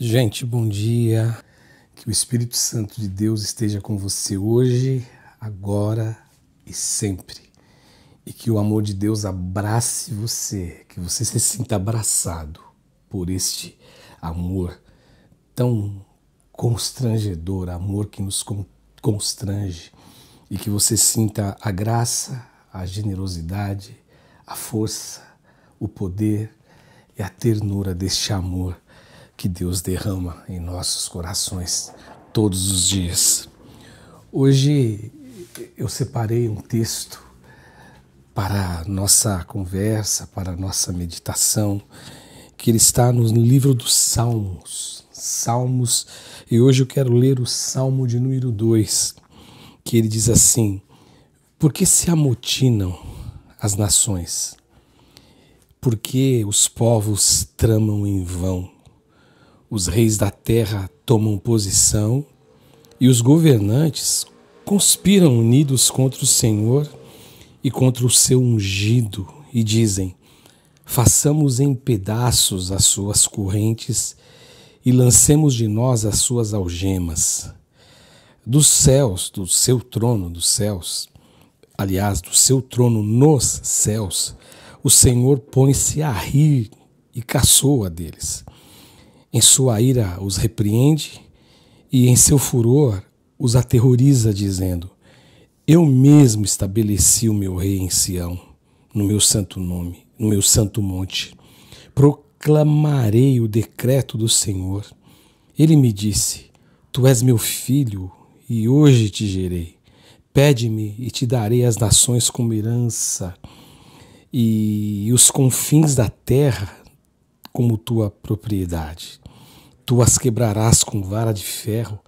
Gente, bom dia. Que o Espírito Santo de Deus esteja com você hoje, agora e sempre. E que o amor de Deus abrace você, que você se sinta abraçado por este amor tão constrangedor, amor que nos constrange, e que você sinta a graça, a generosidade, a força, o poder e a ternura deste amor que Deus derrama em nossos corações todos os dias. Hoje eu separei um texto para a nossa conversa, para a nossa meditação, que ele está no livro dos Salmos, e hoje eu quero ler o Salmo de número 2, que ele diz assim: por que se amotinam as nações? Por que os povos tramam em vão? Os reis da terra tomam posição e os governantes conspiram unidos contra o Senhor e contra o seu ungido e dizem: façamos em pedaços as suas correntes e lancemos de nós as suas algemas. Dos céus, do seu trono dos céus, aliás, do seu trono nos céus, o Senhor põe-se a rir e caçoa deles. Em sua ira os repreende e em seu furor os aterroriza, dizendo: eu mesmo estabeleci o meu rei em Sião, no meu santo nome, no meu santo monte. Proclamarei o decreto do Senhor. Ele me disse: tu és meu filho e hoje te gerei. Pede-me e te darei as nações como herança e os confins da terra como tua propriedade. Tu as quebrarás com vara de ferro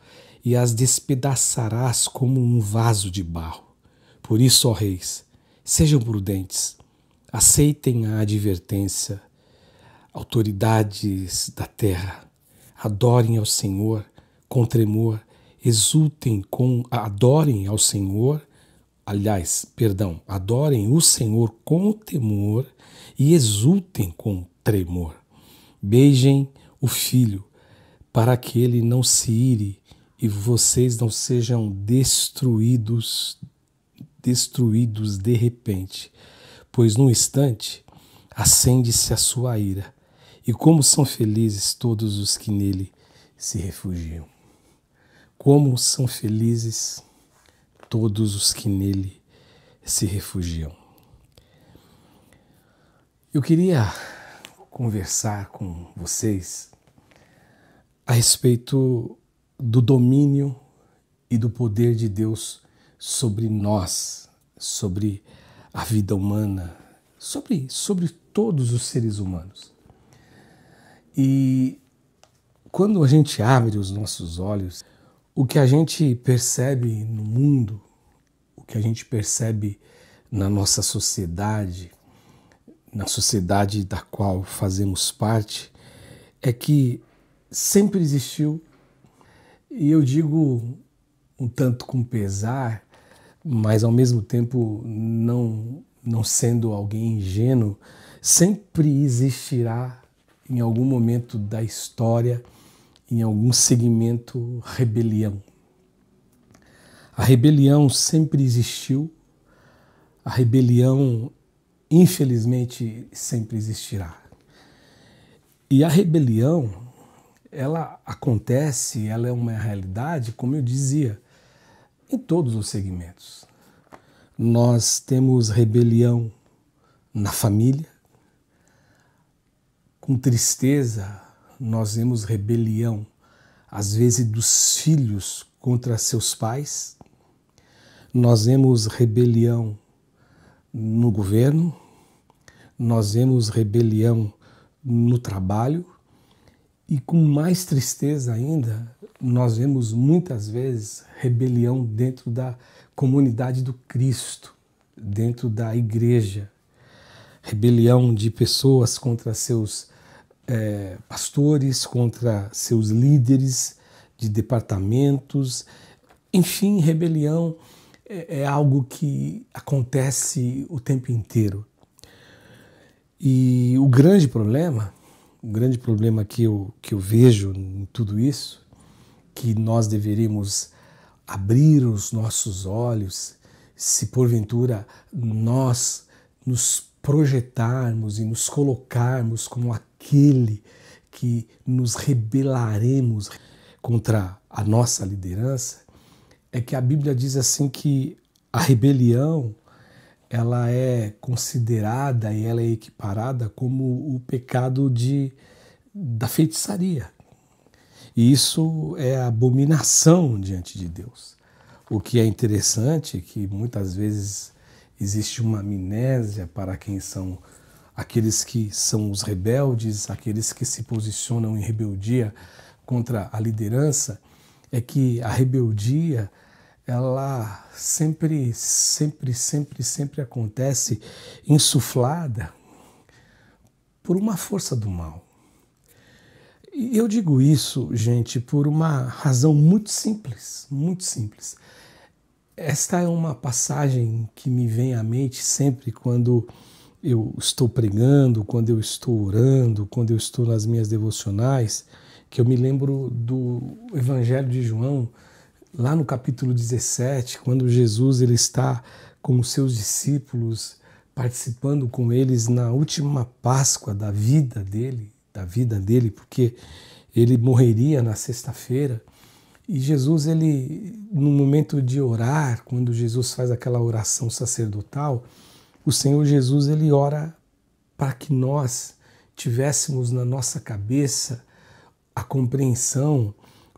e as despedaçarás como um vaso de barro. Por isso, ó reis, sejam prudentes, aceitem a advertência. Autoridades da terra, adorem ao Senhor com tremor, adorem ao Senhor, adorem o Senhor com temor e exultem com tremor. Beijem o Filho, para que ele não se ire e vocês não sejam destruídos de repente, pois num instante acende-se a sua ira. E como são felizes todos os que nele se refugiam. Como são felizes todos os que nele se refugiam. Eu queria conversar com vocês a respeito do domínio e do poder de Deus sobre nós, sobre a vida humana, sobre todos os seres humanos. E quando a gente abre os nossos olhos, o que a gente percebe no mundo, o que a gente percebe na nossa sociedade, na sociedade da qual fazemos parte, é que sempre existiu, e eu digo um tanto com pesar, mas ao mesmo tempo não sendo alguém ingênuo, sempre existirá em algum momento da história, em algum segmento, rebelião. A rebelião sempre existiu, a rebelião, infelizmente, sempre existirá. E a rebelião, ela acontece, ela é uma realidade, como eu dizia, em todos os segmentos. Nós temos rebelião na família, com tristeza nós vemos rebelião, às vezes dos filhos contra seus pais, nós vemos rebelião no governo, nós vemos rebelião no trabalho, e com mais tristeza ainda, nós vemos muitas vezes rebelião dentro da comunidade do Cristo, dentro da igreja. Rebelião de pessoas contra seus pastores, contra seus líderes de departamentos. Enfim, rebelião é algo que acontece o tempo inteiro. E o grande problema o grande problema que eu vejo em tudo isso, que nós deveríamos abrir os nossos olhos, se porventura nós nos projetarmos e nos colocarmos como aquele que nos rebelaremos contra a nossa liderança, é que a Bíblia diz assim que a rebelião ela é considerada e ela é equiparada como o pecado da feitiçaria. E isso é abominação diante de Deus. O que é interessante é que muitas vezes existe uma amnésia para quem são aqueles que são os rebeldes, aqueles que se posicionam em rebeldia contra a liderança, é que a rebeldia ela sempre acontece insuflada por uma força do mal. E eu digo isso, gente, por uma razão muito simples, muito simples. Esta é uma passagem que me vem à mente sempre quando eu estou pregando, quando eu estou orando, quando eu estou nas minhas devocionais, que eu me lembro do Evangelho de João, lá no capítulo 17, quando Jesus ele está com os seus discípulos, participando com eles na última Páscoa da vida dele, porque ele morreria na sexta-feira. E Jesus, ele, no momento de orar, quando Jesus faz aquela oração sacerdotal, o Senhor Jesus, ele ora para que nós tivéssemos na nossa cabeça a compreensão,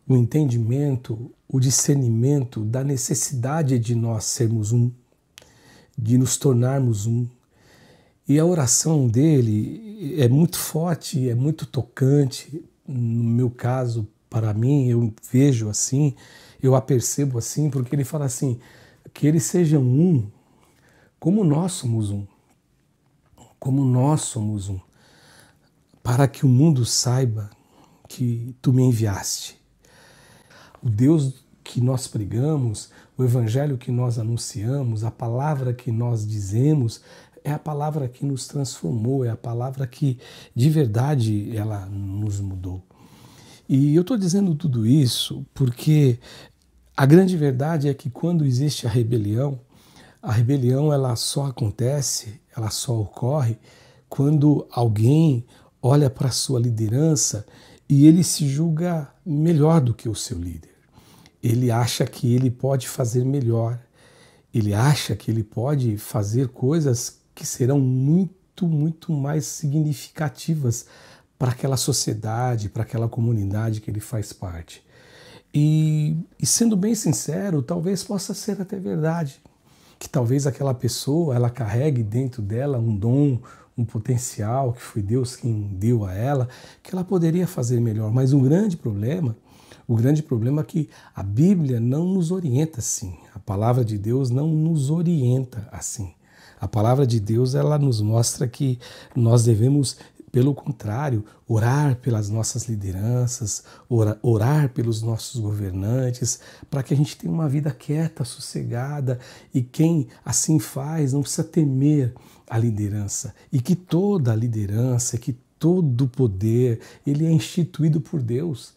o entendimento, o discernimento da necessidade de nós sermos um, de nos tornarmos um. E a oração dele é muito forte, é muito tocante. No meu caso, para mim, eu vejo assim, eu a percebo assim, porque ele fala assim, que eles sejam um, como nós somos um. Como nós somos um. Para que o mundo saiba que tu me enviaste. O Deus que nós pregamos, o evangelho que nós anunciamos, a palavra que nós dizemos, é a palavra que nos transformou, é a palavra que de verdade ela nos mudou. E eu estou dizendo tudo isso porque a grande verdade é que quando existe a rebelião ela só acontece, ela só ocorre quando alguém olha para a sua liderança e ele se julga melhor do que o seu líder. Ele acha que ele pode fazer melhor. Ele acha que ele pode fazer coisas que serão muito mais significativas para aquela sociedade, para aquela comunidade que ele faz parte. E sendo bem sincero, talvez possa ser até verdade. Que talvez aquela pessoa, ela carregue dentro dela um dom, um potencial, que foi Deus quem deu a ela, que ela poderia fazer melhor. Mas o grande problema é que a Bíblia não nos orienta assim. A palavra de Deus não nos orienta assim. A palavra de Deus, ela nos mostra que nós devemos, pelo contrário, orar pelas nossas lideranças, orar pelos nossos governantes, para que a gente tenha uma vida quieta, sossegada, e quem assim faz não precisa temer a liderança, e que toda a liderança, que todo o poder, ele é instituído por Deus.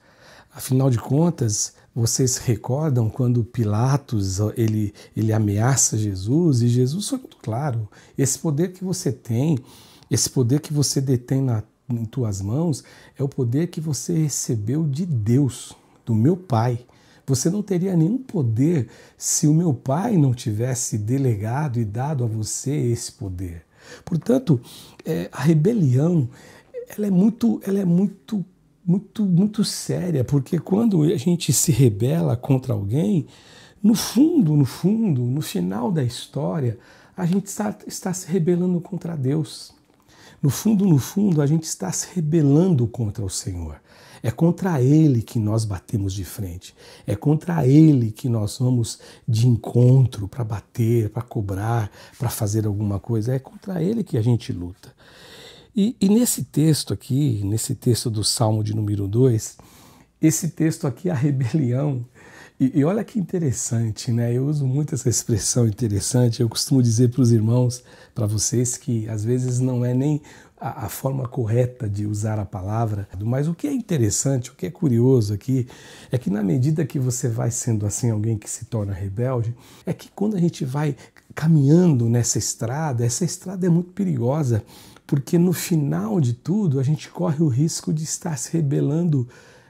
Afinal de contas, vocês se recordam quando Pilatos ele ameaça Jesus, e Jesus foi muito claro, esse poder que você tem, esse poder que você detém em tuas mãos, é o poder que você recebeu de Deus, do meu Pai. Você não teria nenhum poder se o meu Pai não tivesse delegado e dado a você esse poder. Portanto, a rebelião ela é muito séria, porque quando a gente se rebela contra alguém, no fundo, no final da história, a gente está se rebelando contra Deus. No fundo, a gente está se rebelando contra o Senhor. É contra Ele que nós batemos de frente. É contra Ele que nós vamos de encontro para bater, para cobrar, para fazer alguma coisa. É contra Ele que a gente luta. E nesse texto aqui, nesse texto do Salmo de número 2, esse texto aqui, a rebelião, e olha que interessante, né? Eu uso muito essa expressão interessante, eu costumo dizer para os irmãos, para vocês, que às vezes não é nem a forma correta de usar a palavra, mas o que é interessante, o que é curioso aqui, é que na medida que você vai sendo assim alguém que se torna rebelde, é que quando a gente vai caminhando nessa estrada, essa estrada é muito perigosa, porque no final de tudo a gente corre o risco de estar se rebelando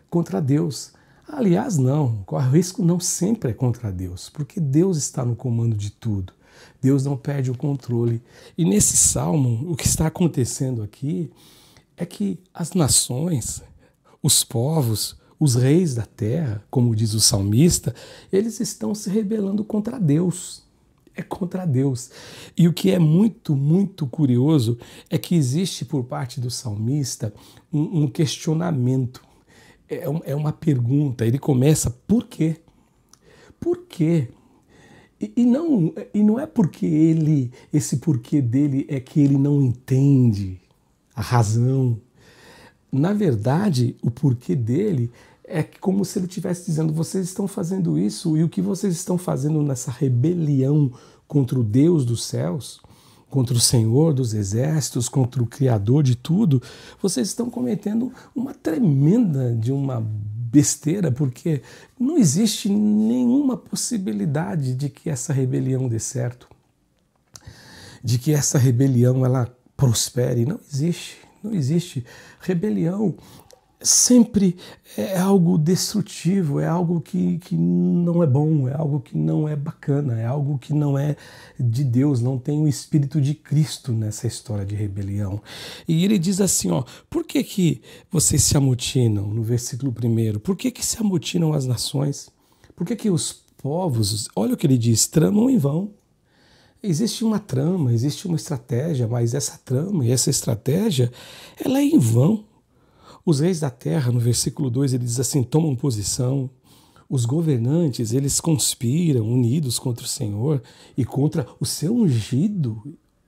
contra Deus. Aliás, não, corre o risco não sempre é contra Deus, porque Deus está no comando de tudo. Deus não perde o controle. E nesse salmo, o que está acontecendo aqui é que as nações, os povos, os reis da terra, como diz o salmista, eles estão se rebelando contra Deus. É contra Deus. E o que é muito, muito curioso é que existe por parte do salmista um questionamento. É uma pergunta. Ele começa, por quê? Por quê? E não é porque esse porquê dele é que ele não entende a razão. Na verdade, o porquê dele é como se ele estivesse dizendo, vocês estão fazendo isso e o que vocês estão fazendo nessa rebelião contra o Deus dos céus, contra o Senhor dos exércitos, contra o Criador de tudo, vocês estão cometendo uma tremenda de uma besteira, porque não existe nenhuma possibilidade de que essa rebelião dê certo, de que essa rebelião ela prospere. Não existe, não existe. Rebelião sempre é algo destrutivo, é algo que não é bom, é algo que não é bacana, é algo que não é de Deus, não tem o Espírito de Cristo nessa história de rebelião. E ele diz assim, ó, por que vocês se amotinam, no versículo 1? Por que se amotinam as nações? Por que os povos, olha o que ele diz, tramam em vão? Existe uma trama, existe uma estratégia, mas essa trama e essa estratégia, ela é em vão. Os reis da terra, no versículo 2, ele diz assim, tomam posição. Os governantes, eles conspiram, unidos contra o Senhor e contra o seu ungido.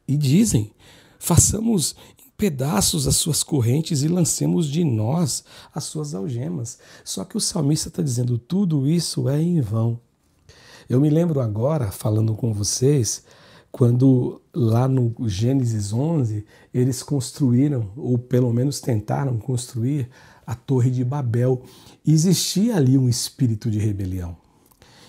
E dizem, façamos em pedaços as suas correntes e lancemos de nós as suas algemas. Só que o salmista está dizendo, tudo isso é em vão. Eu me lembro agora, falando com vocês, quando lá no Gênesis 11, eles construíram, ou pelo menos tentaram construir, a Torre de Babel. Existia ali um espírito de rebelião.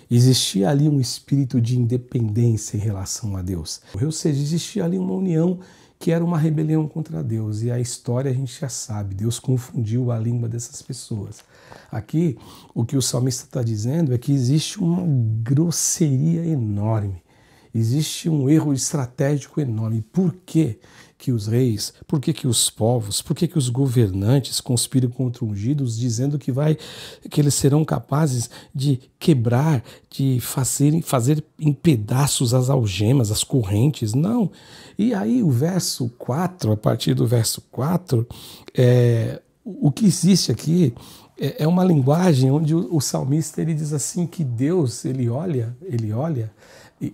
Existia ali um espírito de independência em relação a Deus. Ou seja, existia ali uma união que era uma rebelião contra Deus. E a história a gente já sabe, Deus confundiu a língua dessas pessoas. Aqui, o que o salmista está dizendo é que existe uma grosseria enorme. Existe um erro estratégico enorme. Por que os reis, por que os povos, por que os governantes conspiram contra ungidos, dizendo que eles serão capazes de quebrar, de fazer em pedaços as algemas, as correntes? Não. E aí o verso 4, a partir do verso 4, o que existe aqui é uma linguagem onde o salmista ele diz assim que Deus, ele olha,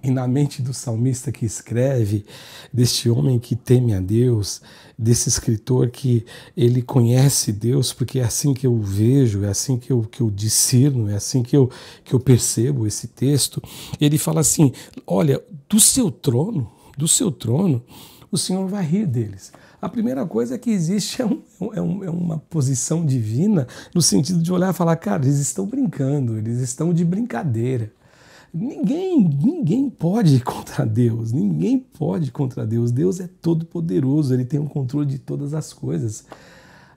e na mente do salmista que escreve, deste homem que teme a Deus, desse escritor que ele conhece Deus, porque é assim que eu vejo, é assim que eu discerno, é assim que eu percebo esse texto, ele fala assim, olha, do seu trono, o Senhor vai rir deles. A primeira coisa que existe é uma posição divina, no sentido de olhar e falar, cara, eles estão brincando, eles estão de brincadeira. Ninguém pode ir contra Deus, ninguém pode ir contra Deus. Deus é todo poderoso, ele tem o controle de todas as coisas.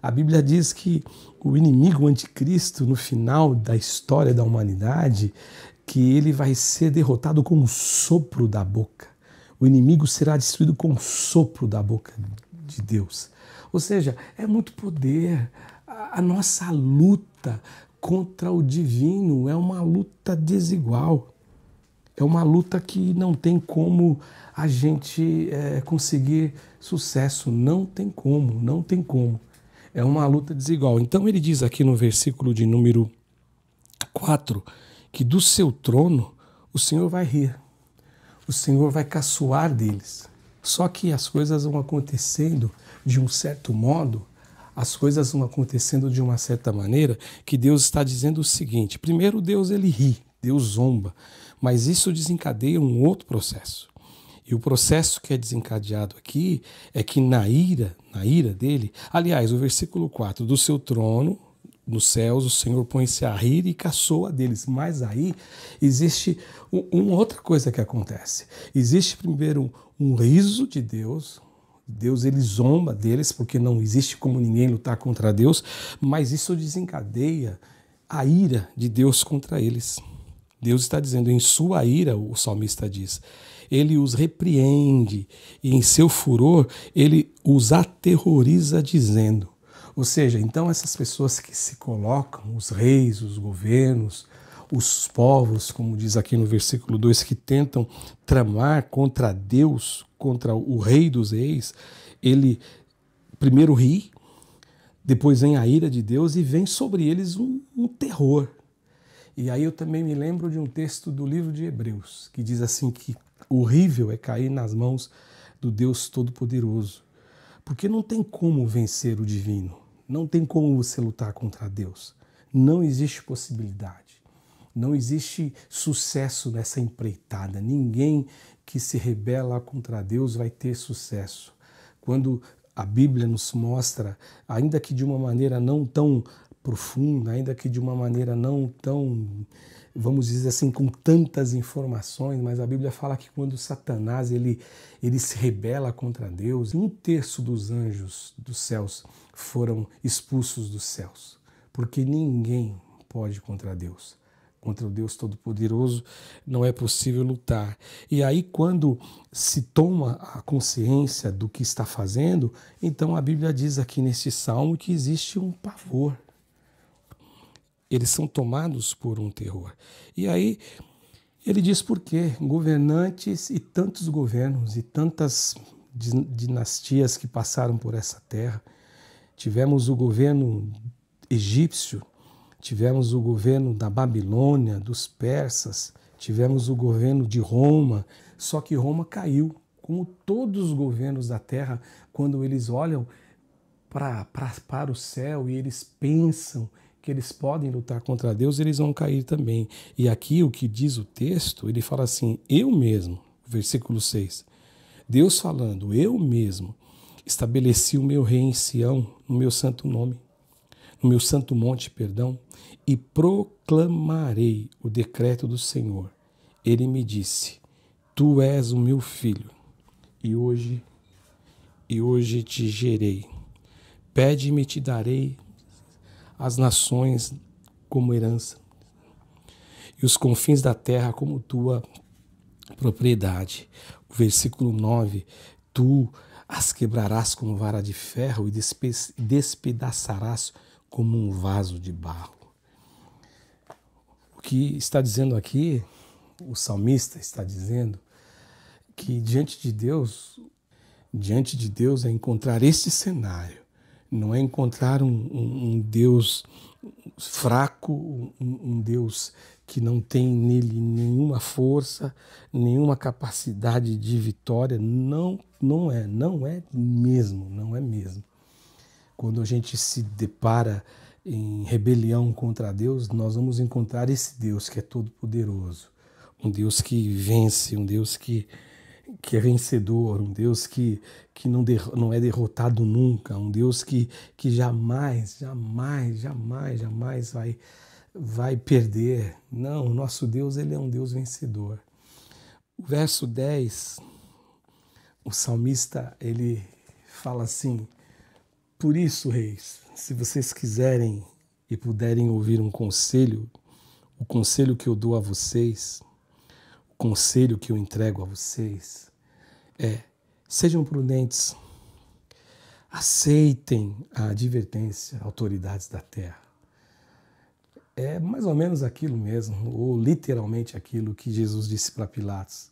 A Bíblia diz que o inimigo, o anticristo, no final da história da humanidade, que ele vai ser derrotado com o sopro da boca. O inimigo será destruído com o sopro da boca de Deus. Ou seja, é muito poder. A nossa luta contra o divino é uma luta desigual. É uma luta que não tem como a gente conseguir sucesso. Não tem como. É uma luta desigual. Então ele diz aqui no versículo de número 4, que do seu trono o Senhor vai rir. O Senhor vai caçoar deles. Só que as coisas vão acontecendo de um certo modo, as coisas vão acontecendo de uma certa maneira, que Deus está dizendo o seguinte, primeiro Deus ele ri, Deus zomba, mas isso desencadeia um outro processo. E o processo que é desencadeado aqui é que na ira dele, aliás, o versículo 4, do seu trono, nos céus, o Senhor põe-se a rir e caçoa deles. Mas aí existe uma outra coisa que acontece. Existe primeiro um riso de Deus. Deus ele zomba deles, porque não existe como ninguém lutar contra Deus, mas isso desencadeia a ira de Deus contra eles. Deus está dizendo, em sua ira, o salmista diz, ele os repreende e em seu furor ele os aterroriza dizendo. Ou seja, então essas pessoas que se colocam, os reis, os governos, os povos, como diz aqui no versículo 2, que tentam tramar contra Deus, contra o rei dos reis, ele primeiro ri, depois vem a ira de Deus e vem sobre eles um terror. E aí eu também me lembro de um texto do livro de Hebreus, que diz assim que horrível é cair nas mãos do Deus Todo-Poderoso, porque não tem como vencer o divino, não tem como você lutar contra Deus, não existe possibilidade, não existe sucesso nessa empreitada, ninguém que se rebela contra Deus vai ter sucesso. Quando a Bíblia nos mostra, ainda que de uma maneira não tão profunda, ainda que de uma maneira não tão, vamos dizer assim, com tantas informações, mas a Bíblia fala que quando Satanás ele se rebela contra Deus, 1/3 dos anjos dos céus foram expulsos dos céus, porque ninguém pode contra Deus. Contra o Deus Todo-Poderoso não é possível lutar. E aí quando se toma a consciência do que está fazendo, então a Bíblia diz aqui neste salmo que existe um pavor. Eles são tomados por um terror. E aí ele diz por quê? Governantes e tantos governos e tantas dinastias que passaram por essa terra. Tivemos o governo egípcio, tivemos o governo da Babilônia, dos persas, tivemos o governo de Roma, só que Roma caiu, como todos os governos da terra, quando eles olham para o céu e eles pensam que eles podem lutar contra Deus, eles vão cair também. E aqui o que diz o texto, ele fala assim, eu mesmo, versículo 6, Deus falando, eu mesmo estabeleci o meu rei em Sião, no meu santo nome, no meu santo monte, perdão, e proclamarei o decreto do Senhor. Ele me disse, tu és o meu filho, e hoje te gerei. Pede-me e te darei as nações como herança, e os confins da terra como tua propriedade. O versículo 9, tu as quebrarás como vara de ferro e despedaçarás como um vaso de barro. O que está dizendo aqui, o salmista está dizendo que diante de Deus é encontrar esse cenário, não é encontrar um Deus fraco, um Deus que não tem nele nenhuma força, nenhuma capacidade de vitória. Não é mesmo. Quando a gente se depara em rebelião contra Deus, nós vamos encontrar esse Deus que é todo-poderoso, um Deus que vence, um Deus que é vencedor, um Deus que não é derrotado nunca, um Deus que jamais vai perder. Não, o nosso Deus ele é um Deus vencedor. O verso 10, o salmista ele fala assim, por isso, reis, se vocês quiserem e puderem ouvir um conselho, o conselho que eu dou a vocês, o conselho que eu entrego a vocês sejam prudentes, aceitem a advertência, autoridades da terra. É mais ou menos aquilo mesmo, ou literalmente aquilo que Jesus disse para Pilatos.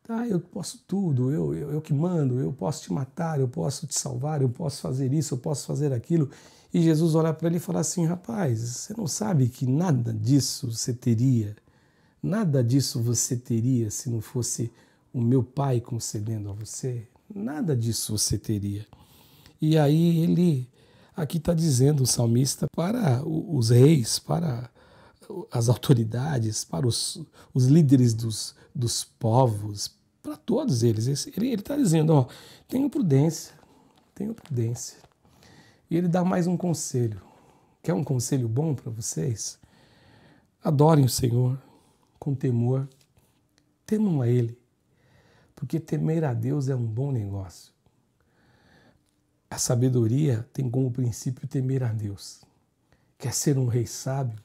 Tá, eu posso tudo, eu que mando, eu posso te matar, eu posso te salvar, eu posso fazer isso, eu posso fazer aquilo. E Jesus olha para ele e fala assim, rapaz, você não sabe que nada disso você teria se não fosse o meu Pai concedendo a você? Nada disso você teria. E aí ele, aqui está dizendo o salmista para os reis, para as autoridades, para os líderes dos povos, para todos eles. Ele está dizendo, ó, tenham prudência, tenham prudência. E ele dá mais um conselho. Quer um conselho bom para vocês? Adorem o Senhor com temor, temam a Ele, porque temer a Deus é um bom negócio. A sabedoria tem como princípio temer a Deus. Quer ser um rei sábio?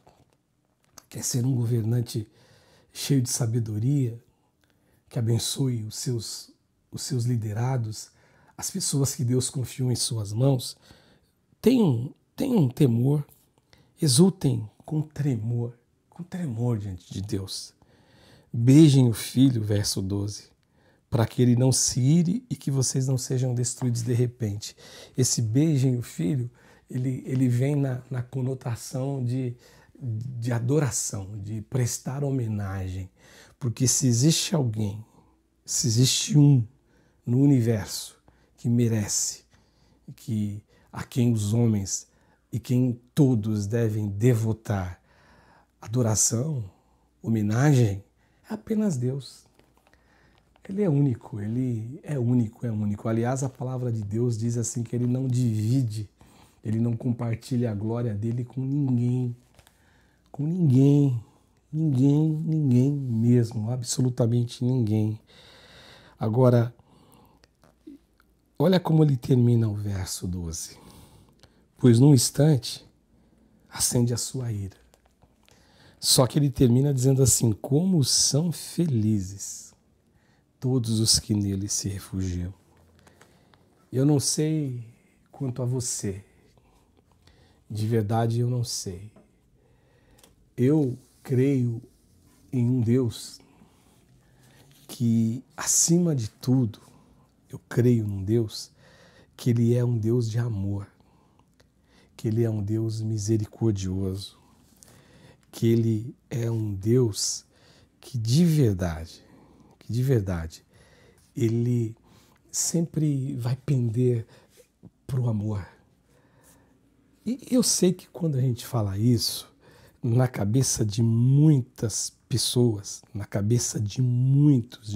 Quer ser um governante cheio de sabedoria, que abençoe os seus liderados, as pessoas que Deus confiou em suas mãos? Tenham temor, exultem com tremor diante de Deus. Beijem o Filho, verso 12, para que ele não se ire e que vocês não sejam destruídos de repente. Esse beijem o Filho, ele vem na conotação de adoração, de prestar homenagem. Porque se existe alguém, se existe um no universo que merece, a quem os homens e quem todos devem devotar adoração, homenagem, é apenas Deus. Ele é único, ele é único, é único. Aliás, a palavra de Deus diz assim que ele não divide, ele não compartilha a glória dele com ninguém. Com ninguém, ninguém mesmo, absolutamente ninguém. Agora, olha como ele termina o verso 12. Pois num instante acende a sua ira. Só que ele termina dizendo assim, como são felizes todos os que nele se refugiam. Eu não sei quanto a você, de verdade eu não sei. Eu creio em um Deus que, acima de tudo, eu creio num Deus que ele é um Deus de amor, que ele é um Deus misericordioso, que ele é um Deus que de verdade, ele sempre vai pender para o amor. E eu sei que quando a gente fala isso, na cabeça de muitas pessoas, na cabeça de muitos,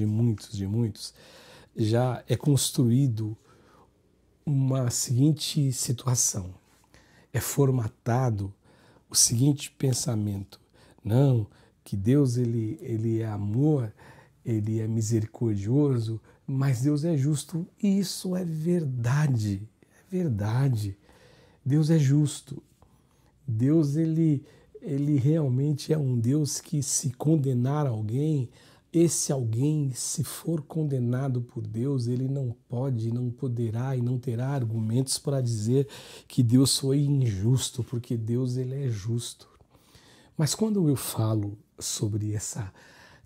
já é construído uma seguinte situação. É formatado o seguinte pensamento: não, que Deus ele é amor, ele é misericordioso, mas Deus é justo. E isso é verdade, é verdade. Deus é justo. Deus ele realmente é um Deus que, se condenar alguém, esse alguém, se for condenado por Deus, ele não pode, não poderá e não terá argumentos para dizer que Deus foi injusto, porque Deus ele é justo. Mas quando eu falo sobre essa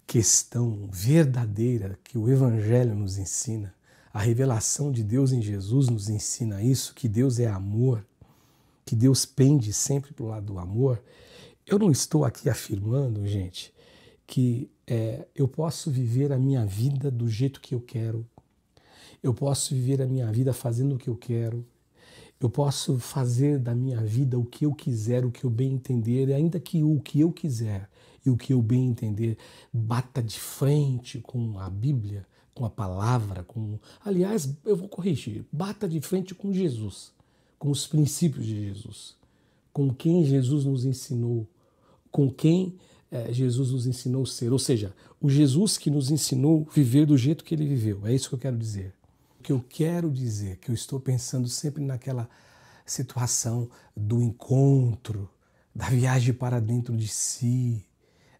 questão verdadeira que o Evangelho nos ensina, a revelação de Deus em Jesus nos ensina isso, que Deus é amor, que Deus pende sempre para o lado do amor, eu não estou aqui afirmando, gente, que eu posso viver a minha vida do jeito que eu quero, eu posso viver a minha vida fazendo o que eu quero, eu posso fazer da minha vida o que eu quiser, o que eu bem entender, ainda que o que eu quiser e o que eu bem entender bata de frente com a Bíblia, com a palavra, aliás, eu vou corrigir, bata de frente com Jesus, com os princípios de Jesus, com quem Jesus nos ensinou, com quem Jesus nos ensinou a ser. Ou seja, o Jesus que nos ensinou a viver do jeito que ele viveu. É isso que eu quero dizer. O que eu quero dizer, que eu estou pensando sempre naquela situação do encontro, da viagem para dentro de si,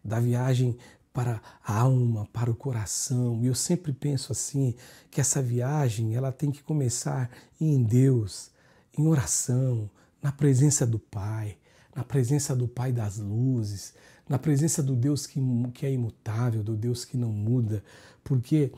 da viagem para a alma, para o coração. E eu sempre penso assim, que essa viagem ela tem que começar em Deus, em oração, na presença do Pai, na presença do Pai das luzes, na presença do Deus que é imutável, do Deus que não muda, porque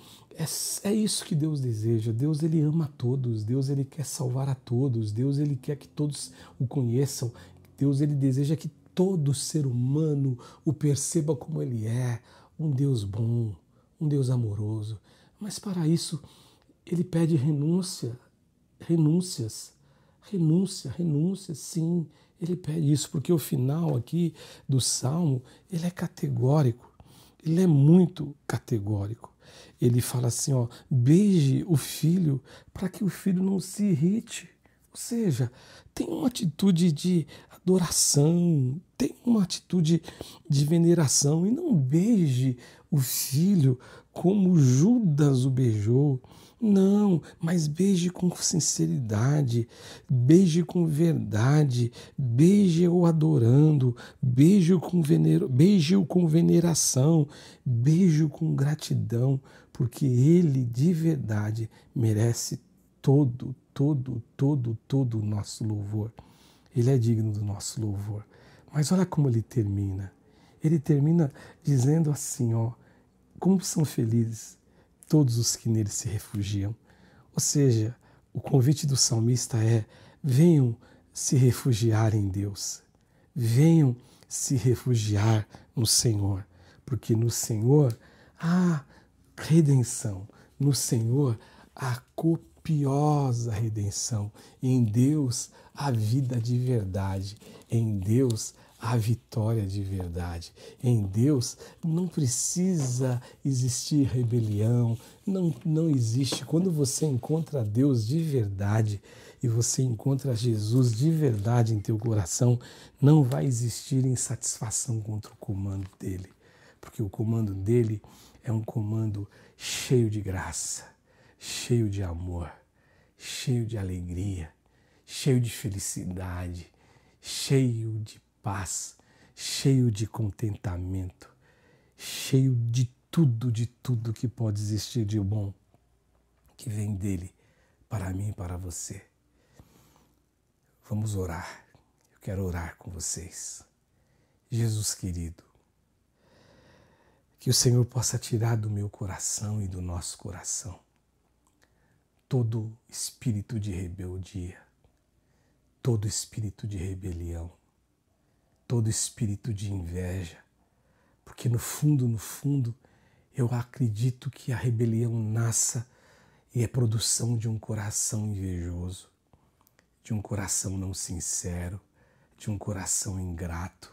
é isso que Deus deseja. Deus ele ama a todos, Deus ele quer salvar a todos, Deus ele quer que todos o conheçam, Deus ele deseja que todo ser humano o perceba como ele é, um Deus bom, um Deus amoroso. Mas para isso ele pede renúncias, sim, ele pede isso, porque o final aqui do Salmo, ele é categórico, ele é muito categórico. ele fala assim, ó, beije o filho para que o filho não se irrite. Ou seja, tem uma atitude de adoração, tem uma atitude de veneração e não beije o filho como Judas o beijou. Não, mas beije com sinceridade, beije com verdade, beije-o adorando, beije-o com veneração, beije-o com gratidão, porque ele de verdade merece todo o nosso louvor. Ele é digno do nosso louvor. Mas olha como ele termina. Ele termina dizendo assim, ó, como são felizes todos os que nele se refugiam. Ou seja, o convite do salmista é: venham se refugiar em Deus. Venham se refugiar no Senhor, porque no Senhor há redenção. No Senhor há copiosa redenção. Em Deus há vida de verdade. Em Deus há vitória de verdade. Em Deus não precisa existir rebelião, não existe. Quando você encontra Deus de verdade e você encontra Jesus de verdade em teu coração, não vai existir insatisfação contra o comando dele, porque o comando dele é um comando cheio de graça, cheio de amor, cheio de alegria, cheio de felicidade, cheio de paz, cheio de contentamento, cheio de tudo que pode existir de bom, que vem dele para mim e para você. Vamos orar. Eu quero orar com vocês. Jesus querido, que o Senhor possa tirar do meu coração e do nosso coração todo espírito de rebeldia, todo espírito de rebelião, todo espírito de inveja, porque no fundo, eu acredito que a rebelião nasça e é produção de um coração invejoso, de um coração não sincero, de um coração ingrato,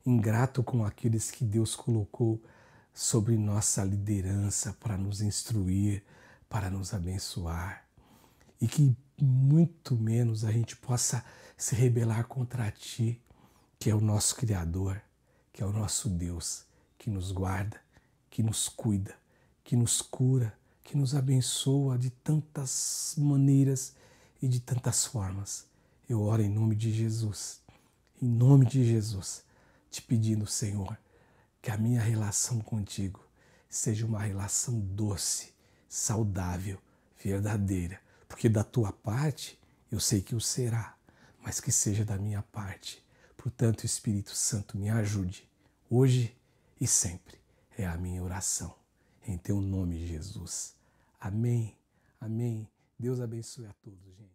ingrato com aqueles que Deus colocou sobre nossa liderança para nos instruir, para nos abençoar, e que muito menos a gente possa se rebelar contra Ti, que é o nosso Criador, que é o nosso Deus, que nos guarda, que nos cuida, que nos cura, que nos abençoa de tantas maneiras e de tantas formas. Eu oro em nome de Jesus, te pedindo, Senhor, que a minha relação contigo seja uma relação doce, saudável, verdadeira, porque da tua parte eu sei que o será, mas que seja da minha parte. Portanto, Espírito Santo, me ajude, hoje e sempre. É a minha oração. Em teu nome, Jesus. Amém. Amém. Deus abençoe a todos, gente.